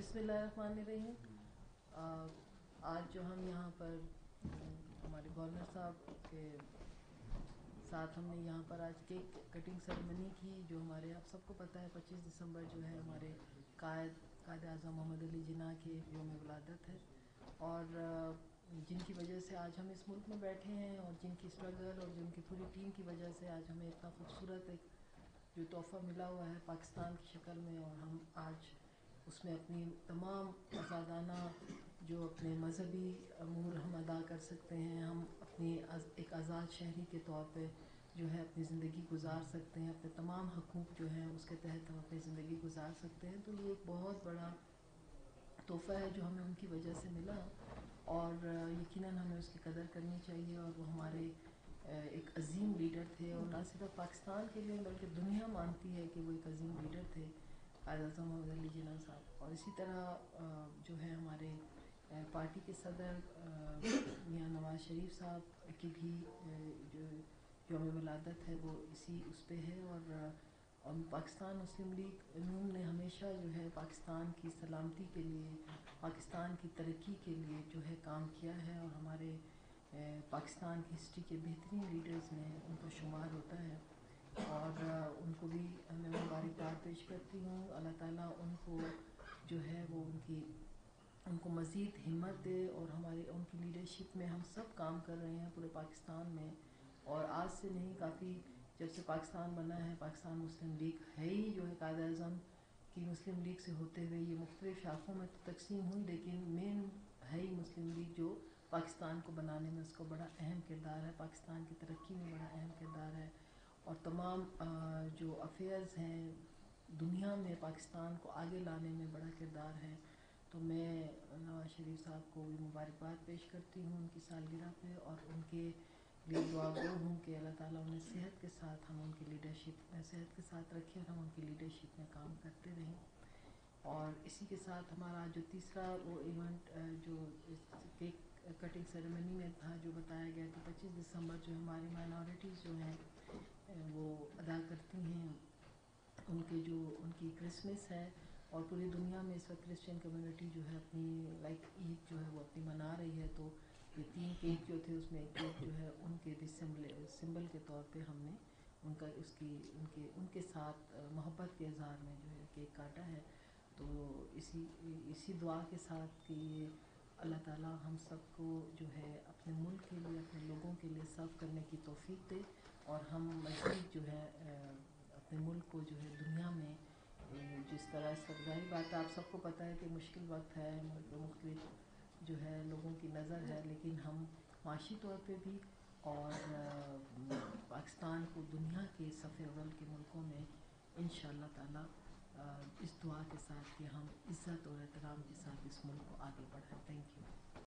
بسم اللہ الرحمن الرحیم. آج جو ہم یہاں پر ہمارے گورنر صاحب کے ساتھ ہم نے یہاں پر آج کیک کٹنگ سیریمنی کی، جو ہمارے آپ سب کو پتہ ہے 25 دسمبر جو ہے ہمارے قائد اعظم محمد علی جناح کے یوم ولادت ہے، اور جن کی وجہ سے آج ہم اس ملک میں بیٹھے ہیں، اور جن کی اسٹرگل اور جن کی پوری ٹیم کی وجہ سے آج ہمیں اتنا خوبصورت ایک جو تحفہ ملا ہوا ہے پاکستان کی شکل میں، اور ہم آج اس میں اپنی تمام آزادانہ جو اپنے مذہبی امور ہم ادا کر سکتے ہیں، ہم اپنی ایک آزاد شہری کے طور پہ جو ہے اپنی زندگی گزار سکتے ہیں، اپنے تمام حقوق جو ہیں اس کے تحت ہم اپنی زندگی گزار سکتے ہیں. تو یہ ایک بہت بڑا تحفہ ہے جو ہمیں ان کی وجہ سے ملا، اور یقیناً ہمیں اس کی قدر کرنی چاہیے. اور وہ ہمارے ایک عظیم لیڈر تھے، اور نہ صرف پاکستان کے لیے بلکہ دنیا مانتی ہے کہ وہ ایک عظیم لیڈر تھے، قائد اعظم محمد علی جناح صاحب. اور اسی طرح جو ہے ہمارے پارٹی کے صدر میاں نواز شریف صاحب کی بھی جو یوم ولادت ہے وہ اسی اس پہ ہے. اور پاکستان مسلم لیگ نون نے ہمیشہ جو ہے پاکستان کی سلامتی کے لیے، پاکستان کی ترقی کے لیے جو ہے کام کیا ہے، اور ہمارے پاکستان کی ہسٹری کے بہترین لیڈرز میں ان کا شمار ہوتا ہے. اور ان کو بھی میں مبارکباد پیش کرتی ہوں. اللہ تعالیٰ ان کو جو ہے وہ ان کو مزید ہمت دے، اور ہمارے ان کی لیڈرشپ میں ہم سب کام کر رہے ہیں پورے پاکستان میں. اور آج سے نہیں، کافی جب سے پاکستان بنا ہے، پاکستان مسلم لیگ ہے ہی جو ہے قائد اعظم کی مسلم لیگ سے ہوتے ہوئے یہ مختلف شاخوں میں تقسیم ہوئی، لیکن مین ہے ہی مسلم لیگ جو پاکستان کو بنانے میں اس کو بڑا اہم کردار ہے، پاکستان کی ترقی میں بڑا اہم کردار ہے، اور تمام جو افیئرز ہیں دنیا میں پاکستان کو آگے لانے میں بڑا کردار ہے. تو میں نواز شریف صاحب کو بھی مبارکباد پیش کرتی ہوں ان کی سالگرہ پہ، اور ان کے لیے دعا گو ہوں کہ اللہ تعالیٰ انہیں صحت کے ساتھ ہم ان کی لیڈرشپ میں صحت کے ساتھ رکھیں، اور ہم ان کی لیڈرشپ میں کام کرتے رہیں. اور اسی کے ساتھ ہمارا جو تیسرا وہ ایونٹ جو کیک کٹنگ سیریمنی میں تھا، جو بتایا گیا کہ 25 دسمبر جو ہماری مائنورٹیز جو ہیں وہ ادا کرتی ہیں، ان کی کرسمس ہے. اور پوری دنیا میں اس وقت کرسچین کمیونٹی جو ہے اپنی عید جو ہے وہ اپنی منا رہی ہے. تو یہ 3 کیک جو تھے اس میں ایک کیک جو ہے ان کے بھی سمبل کے طور پہ ہم نے ان کے ساتھ محبت کے اظہار میں جو ہے کیک کاٹا ہے. تو اسی دعا کے ساتھ کہ یہ اللہ تعالیٰ ہم سب کو جو ہے اپنے ملک کے لیے، اپنے لوگوں کے لیے سرو کرنے کی توفیق دے، اور ہم مزید جو ہے اپنے ملک کو جو ہے دنیا میں جس طرح ظاہر بات ہے، آپ سب کو پتہ ہے کہ مشکل وقت ہے، مختلف جو ہے لوگوں کی نظر ہے، لیکن ہم معاشی طور پہ بھی اور پاکستان کو دنیا کے صف اول کے ملکوں میں انشاءاللہ تعالیٰ اس دعا کے ساتھ کہ ہم عزت اور احترام کے ساتھ اس ملک کو آگے بڑھائیں. Thank you.